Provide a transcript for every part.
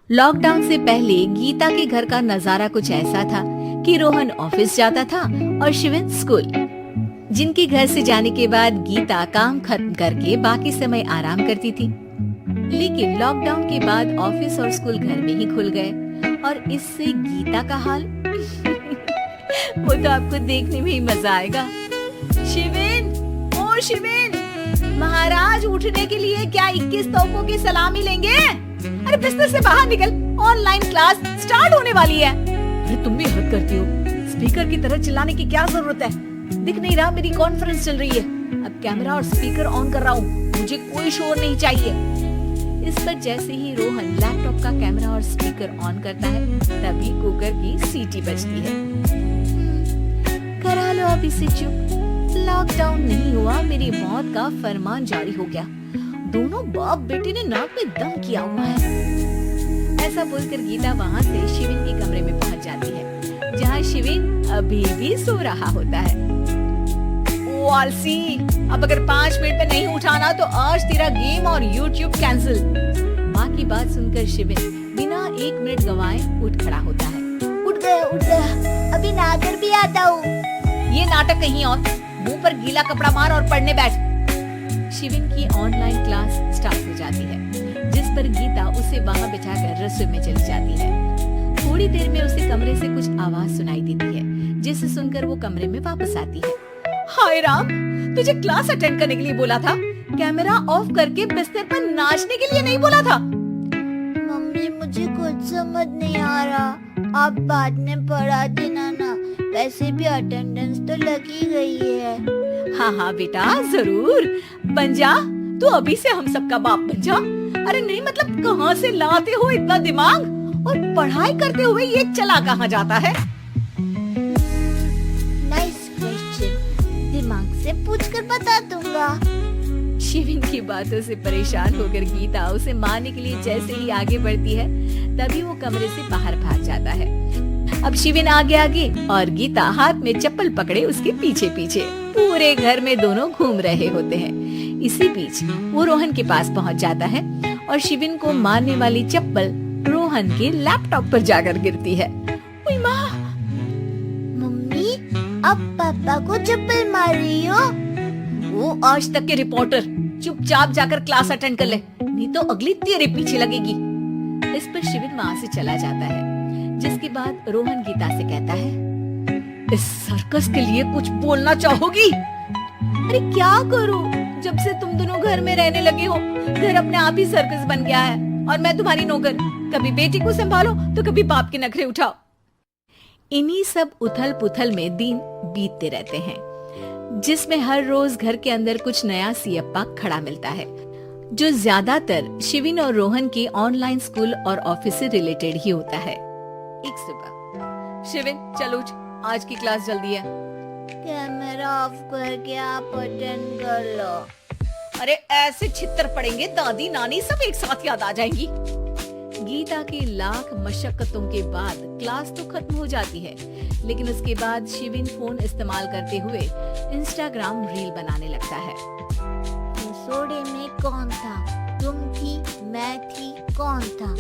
Lockdown से पहले गीता के घर का नजारा कुछ ऐसा था कि रोहन ऑफिस जाता था और शिविन स्कूल। जिनके घर से जाने के बाद गीता काम खत्म करके बाकी समय आराम करती थी। लेकिन लॉकडाउन के बाद ऑफिस और स्कूल घर में ही खुल गए और इससे गीता का हाल वो तो आपको देखने में ही मजा आएगा। शिविन, ओ शिविन, महाराज उठने के लिए क्या 21 तोपों की सलामी लेंगे? अरे बिस्तर से बाहर निकल, ऑनलाइन क्लास स्टार्ट होने वाली है। अरे तुम भी हद करती हो, स्पीकर की तरह चिल्लाने की क्या जरूरत है? दिख नहीं रहा मेरी कॉन्फ्रेंस चल रही है। अब कैमरा और स्पीकर ऑन कर रहा हूँ, मुझे कोई शोर नहीं चाहिए। इस पर जैसे ही रोहन लैपटॉप का कैमरा और स्पीकर ऑन करता है तभी कुकर की सीटी बजती है। करा लो अभी से चुप, लॉकडाउन नहीं हुआ, मेरी मौत का फरमान जारी हो गया। दोनों बाप बेटे ने नाक में दम किया हुआ है। ऐसा बोलकर गीता वहाँ से शिविन के कमरे में पहुँच जाती है, जहाँ शिविन अभी भी सो रहा होता है। ओ आलसी, अब अगर 5 मिनट में नहीं उठाना तो आज तेरा गेम और यूट्यूब कैंसिल। माँ की बात सुनकर शिविन बिना 1 मिनट गवाए उठ खड़ा होता है। उठ गया, अभी नहाकर भी आता हूँ। ये नाटक कहीं और, मुंह पर गीला कपड़ा मार और पढ़ने बैठ। शिविन की ऑनलाइन क्लास स्टार्ट हो जाती है, जिस पर गीता उसे वहां बिठाकर रसोई में चली जाती है। थोड़ी देर में उसे कमरे से कुछ आवाज सुनाई देती है, जिसे सुनकर वो कमरे में वापस आती है। हाय राम, तुझे क्लास अटेंड करने के लिए बोला था, कैमरा ऑफ करके बिस्तर पर नाचने के लिए नहीं बोला था। मम्मी मुझे कुछ समझ नहीं आ रहा, आप बाद में पढ़ा देना ना, वैसे भी अटेंडेंस तो लगी गई है। हाँ हाँ बेटा, जरूर बन जा, तू अभी से हम सबका बाप बन जा। अरे नहीं मतलब कहाँ से लाते हो इतना दिमाग, और पढ़ाई करते हुए ये चला कहाँ जाता है? नाइस क्वेश्चन, दिमाग से पूछकर बता दूंगा। शिविन की बातों से परेशान होकर गीता उसे मारने के लिए जैसे ही आगे बढ़ती है तभी वो कमरे से बाहर भाग जाता है। अब शिविन आगे आगे और गीता हाथ में चप्पल पकड़े उसके पीछे पीछे पूरे घर में दोनों घूम रहे होते हैं। इसी बीच वो रोहन के पास पहुंच जाता है और शिविन को मारने वाली चप्पल रोहन के लैपटॉप पर जाकर गिरती है। ओए माँ! मम्मी, अब पापा को चप्पल मार रही हो? वो आज तक के रिपोर्टर, चुपचाप जाकर क्लास अटेंड कर ले, नहीं तो अगली तेरे पीछे लगेगी। इस पर शिविन वहाँ से चला जाता है, जिसके बाद रोहन गीता से कहता है, इस सर्कस के लिए कुछ बोलना चाहोगी? अरे क्या करूं, जब से तुम दोनों घर में रहने लगे हो, घर अपने आप ही सर्कस बन गया है और मैं तुम्हारी नौकर। कभी बेटी को संभालो तो कभी बाप के नखरे उठाओ। इन्हीं सब उथल पुथल में दिन बीतते रहते हैं, जिसमें हर रोज घर के अंदर कुछ नया सियप्पा खड़ा मिलता है, जो ज्यादातर शिविन और रोहन के ऑनलाइन स्कूल और ऑफिस से रिलेटेड ही होता है। एक सुबह, शिविन चल उठ, आज की क्लास जल्दी है। कैमरा ऑफ करके आप अटेंड कर लो। अरे ऐसे छित्तर पड़ेंगे, दादी नानी सब एक साथ याद आ जाएंगी। गीता की लाख मशक्कतों के बाद क्लास तो खत्म हो जाती है, लेकिन उसके बाद शिविन फोन इस्तेमाल करते हुए इंस्टाग्राम रील बनाने लगता है। रसोड़े में कौन था? तुम थी, मैं थी, कौन था?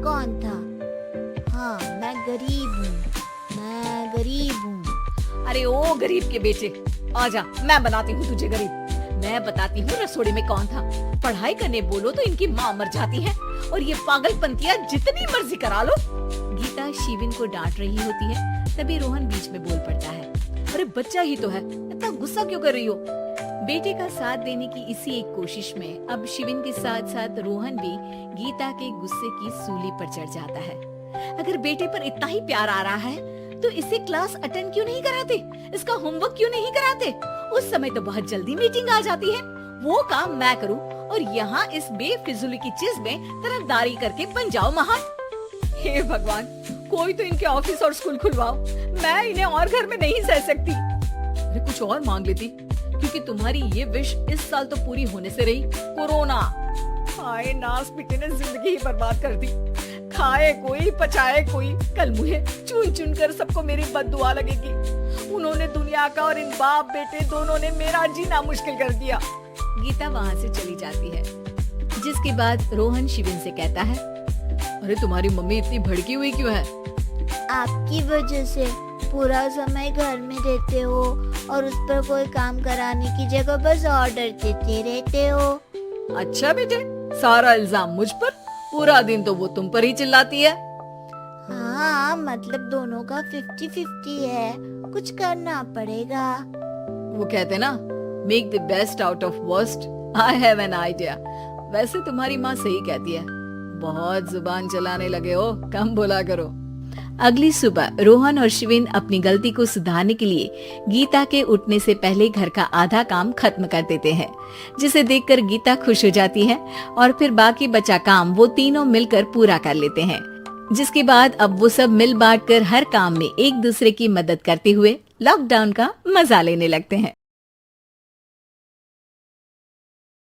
कौन था? हाँ, मैं गरीब हूँ। अरे ओ गरीब के बेटे, आजा, मैं बनाती हूँ तुझे गरीब। मैं बताती हूँ रसोड़े में कौन था। पढ़ाई करने बोलो तो इनकी माँ मर जाती है और ये पागलपंतियाँ जितनी मर्जी करा लो। गीता शिविन को डांट रही होती है, तभी रोहन बीच में बोल पड़ता है, अरे बच्चा ही तो है, इतना गुस्सा क्यों कर रही हो? बेटे का साथ देने की इसी एक कोशिश में अब शिविन के साथ साथ रोहन भी गीता के गुस्से की सूली पर चढ़ जाता है। अगर बेटे पर इतना ही प्यार आ रहा है तो इसे क्लास अटेंड क्यों नहीं कराते? इसका होमवर्क क्यों नहीं कराते? उस समय तो बहुत जल्दी मीटिंग आ जाती है, वो काम मैं करूं और यहाँ इस बेफिजूली की चीज में तरफदारी करके बन जाओ महान। हे भगवान, कोई तो इनके ऑफिस और स्कूल खुलवाओ, मैं इन्हें और घर में नहीं सह सकती। अरे कुछ और मांग लेती, क्योंकि तुम्हारी ये विश इस साल तो पूरी होने से रही, कोरोना। हाय नास बेटे ने जिंदगी ही बर्बाद कर दी। खाए कोई पचाए कोई, कल मुझे चुन चुन कर सबको मेरी बद्दुआ लगेगी। उन्होंने दुनिया का और इन बाप बेटे दोनों ने मेरा जीना मुश्किल कर दिया। गीता वहाँ से चली जाती है, जिसके बाद रोहन शिविन से कहता है, अरे तुम्हारी मम्मी इतनी भड़की हुई क्यों है? आपकी वजह से पूरा समय घर में रहते हो और उस पर कोई काम कराने की जगह बस ऑर्डर देते रहते हो। अच्छा बेटे, सारा इल्जाम मुझ पर, पूरा दिन तो वो तुम पर ही चिल्लाती है। हाँ, मतलब दोनों का 50-50 है, कुछ करना पड़ेगा। वो कहते ना, make the best out of worst. I have an idea. वैसे तुम्हारी माँ सही कहती है, बहुत जुबान चलाने लगे हो, कम बोला करो। अगली सुबह रोहन और शिविन अपनी गलती को सुधारने के लिए गीता के उठने से पहले घर का आधा काम खत्म कर देते हैं, जिसे देखकर गीता खुश हो जाती है और फिर बाकी बचा काम वो तीनों मिलकर पूरा कर लेते हैं। जिसके बाद अब वो सब मिल बांट कर हर काम में एक दूसरे की मदद करते हुए लॉकडाउन का मजा लेने लगते हैं।